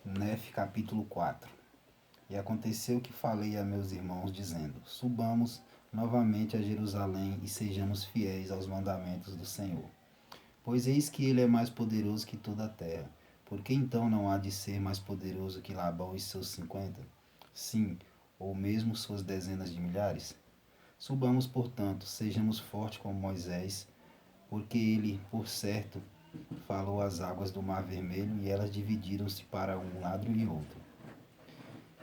Nef capítulo 4. E aconteceu que falei a meus irmãos, dizendo: Subamos novamente a Jerusalém e sejamos fiéis aos mandamentos do Senhor. Pois eis que ele é mais poderoso que toda a terra. Por que então não há de ser mais poderoso que Labão e seus 50? Sim, ou mesmo suas dezenas de milhares? Subamos, portanto, sejamos fortes como Moisés, porque ele, por certo, falou às águas do Mar Vermelho, e elas dividiram-se para um lado e outro.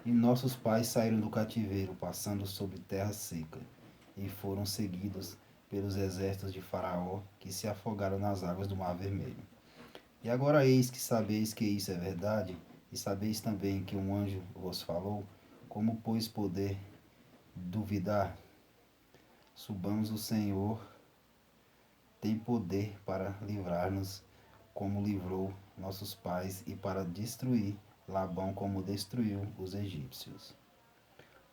E nossos pais saíram do cativeiro, passando sobre terra seca, e foram seguidos pelos exércitos de Faraó, que se afogaram nas águas do Mar Vermelho. E agora eis que sabeis que isso é verdade, e sabeis também que um anjo vos falou, como, pois, poder duvidar? Subamos, o Senhor tem poder para livrar-nos, como livrou nossos pais, e para destruir Labão, como destruiu os egípcios.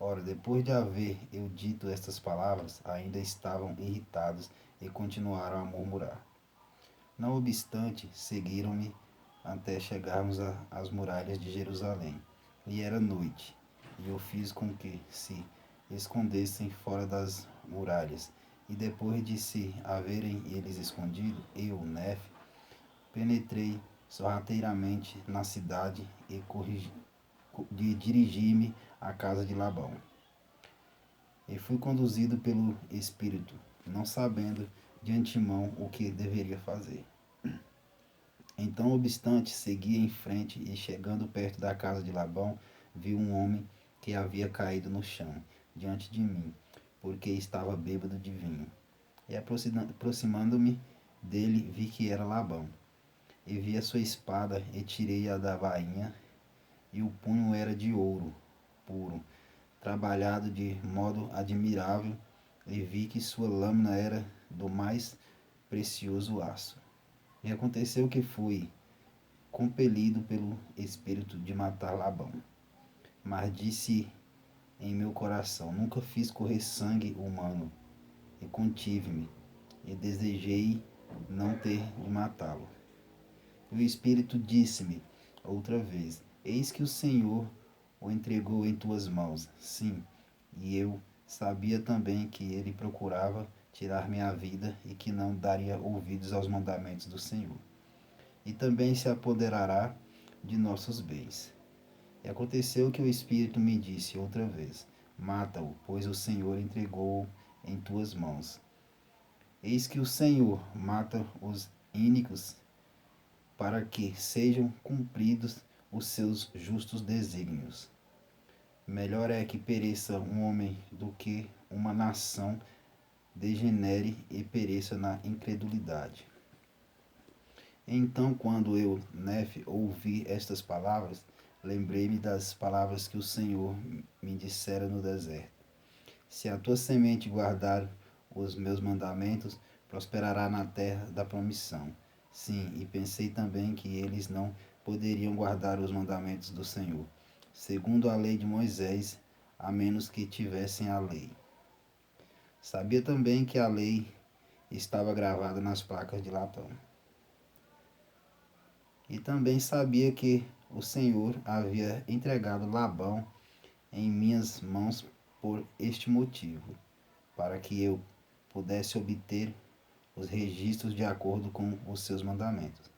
Ora, depois de haver eu dito estas palavras, ainda estavam irritados e continuaram a murmurar. Não obstante, seguiram-me até chegarmos às muralhas de Jerusalém. E era noite, e eu fiz com que se escondessem fora das muralhas. E depois de se haverem eles escondido, eu, Nef, penetrei sorrateiramente na cidade e dirigi-me à casa de Labão. E fui conduzido pelo Espírito, não sabendo de antemão o que deveria fazer. Então, obstante, segui em frente, e chegando perto da casa de Labão, vi um homem que havia caído no chão, diante de mim, porque estava bêbado de vinho. E aproximando-me dele, vi que era Labão. E vi a sua espada, e tirei-a da vainha, e o punho era de ouro puro, trabalhado de modo admirável, e vi que sua lâmina era do mais precioso aço. E aconteceu que fui compelido pelo Espírito de matar Labão. Mas disse em meu coração: Nunca fiz correr sangue humano, e contive-me, e desejei não ter de matá-lo. E o Espírito disse-me outra vez: Eis que o Senhor o entregou em tuas mãos. Sim, e eu sabia também que ele procurava tirar minha vida, e que não daria ouvidos aos mandamentos do Senhor. E também se apoderará de nossos bens. E aconteceu que o Espírito me disse outra vez: Mata-o, pois o Senhor entregou-o em tuas mãos. Eis que o Senhor mata os ínicos, para que sejam cumpridos os seus justos desígnios. Melhor é que pereça um homem do que uma nação degenere e pereça na incredulidade. Então, quando eu, Nef, ouvi estas palavras, lembrei-me das palavras que o Senhor me dissera no deserto: Se a tua semente guardar os meus mandamentos, prosperará na terra da promissão. Sim, e pensei também que eles não poderiam guardar os mandamentos do Senhor, segundo a lei de Moisés, a menos que tivessem a lei. Sabia também que a lei estava gravada nas placas de latão. E também sabia que o Senhor havia entregado Labão em minhas mãos por este motivo, para que eu pudesse obter os registros de acordo com os seus mandamentos.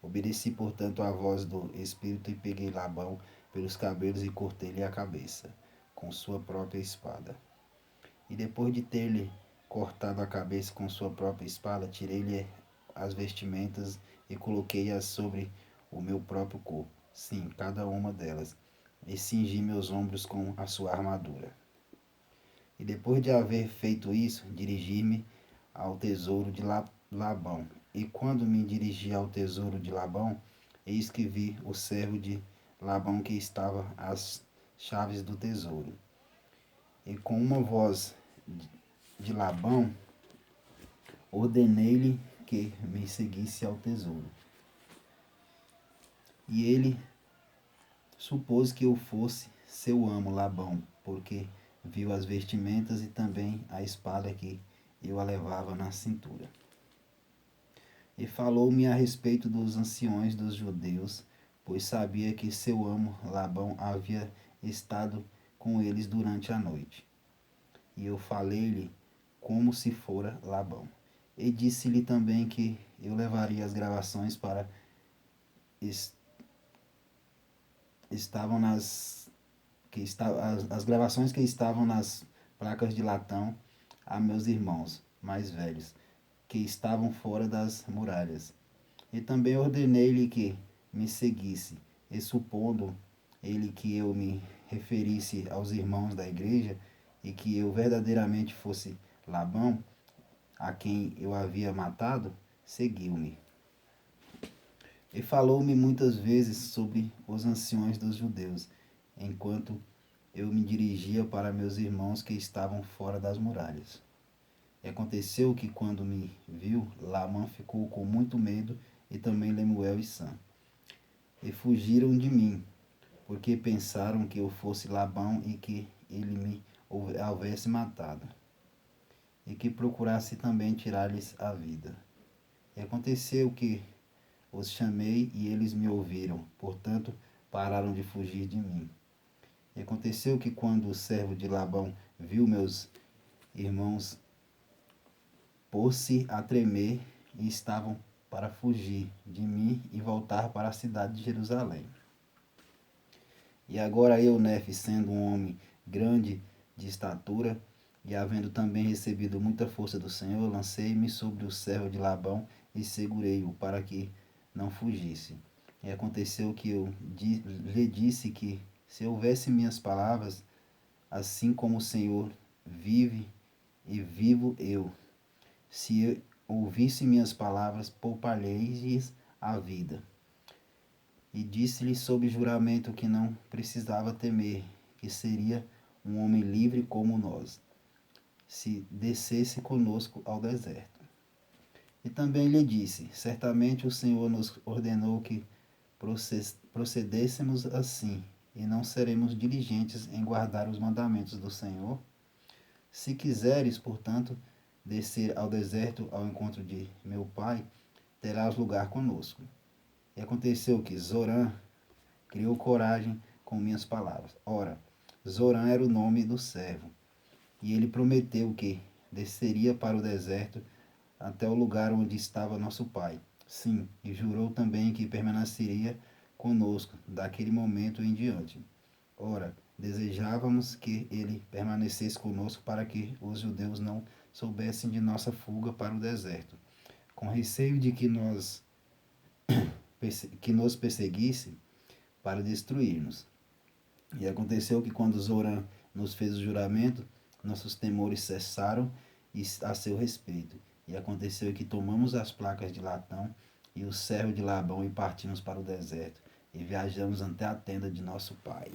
Obedeci, portanto, à voz do Espírito, e peguei Labão pelos cabelos e cortei-lhe a cabeça com sua própria espada. E depois de ter-lhe cortado a cabeça com sua própria espada, tirei-lhe as vestimentas e coloquei-as sobre o meu próprio corpo, sim, cada uma delas, e cingi meus ombros com a sua armadura. E depois de haver feito isso, dirigi-me ao tesouro de Labão. E quando me dirigi ao tesouro de Labão, eis que vi o servo de Labão, que estava às chaves do tesouro. E com uma voz de Labão, ordenei-lhe que me seguisse ao tesouro. E ele supôs que eu fosse seu amo Labão, porque viu as vestimentas e também a espada que eu a levava na cintura. E falou-me a respeito dos anciões dos judeus, pois sabia que seu amo Labão havia estado com eles durante a noite. E eu falei-lhe como se fora Labão. E disse-lhe também que eu levaria as gravações para estavam nas as gravações que estavam nas placas de latão a meus irmãos mais velhos, que estavam fora das muralhas. E também ordenei-lhe que me seguisse, e supondo ele que eu me referisse aos irmãos da igreja, e que eu verdadeiramente fosse Labão, a quem eu havia matado, seguiu-me. E falou-me muitas vezes sobre os anciões dos judeus, enquanto eu me dirigia para meus irmãos que estavam fora das muralhas. E aconteceu que, quando me viu, Labão ficou com muito medo, e também Lemuel e Sam. E fugiram de mim, porque pensaram que eu fosse Labão e que ele me houvesse matado, e que procurasse também tirar-lhes a vida. E aconteceu que os chamei e eles me ouviram, portanto pararam de fugir de mim. E aconteceu que, quando o servo de Labão viu meus irmãos, pôs-se a tremer, e estavam para fugir de mim e voltar para a cidade de Jerusalém. E agora eu, Nefe, sendo um homem grande de estatura, e havendo também recebido muita força do Senhor, lancei-me sobre o servo de Labão e segurei-o para que não fugisse. E aconteceu que eu lhe disse que, se houvesse minhas palavras, assim como o Senhor vive e vivo eu, se ouvisse minhas palavras, poupar-lhes a vida. E disse-lhe sob juramento que não precisava temer, que seria um homem livre como nós, se descesse conosco ao deserto. E também lhe disse: certamente o Senhor nos ordenou que procedêssemos assim, e não seremos diligentes em guardar os mandamentos do Senhor. Se quiseres, portanto, descer ao deserto ao encontro de meu pai, terás lugar conosco. E aconteceu que Zorã criou coragem com minhas palavras. Ora, Zorã era o nome do servo, e ele prometeu que desceria para o deserto até o lugar onde estava nosso pai. Sim, e jurou também que permaneceria conosco daquele momento em diante. Ora, desejávamos que ele permanecesse conosco para que os judeus não soubessem de nossa fuga para o deserto, com receio de que nos perseguisse para destruir-nos. E aconteceu que, quando Zorã nos fez o juramento, nossos temores cessaram a seu respeito. E aconteceu que tomamos as placas de latão e o servo de Labão e partimos para o deserto, e viajamos até a tenda de nosso pai.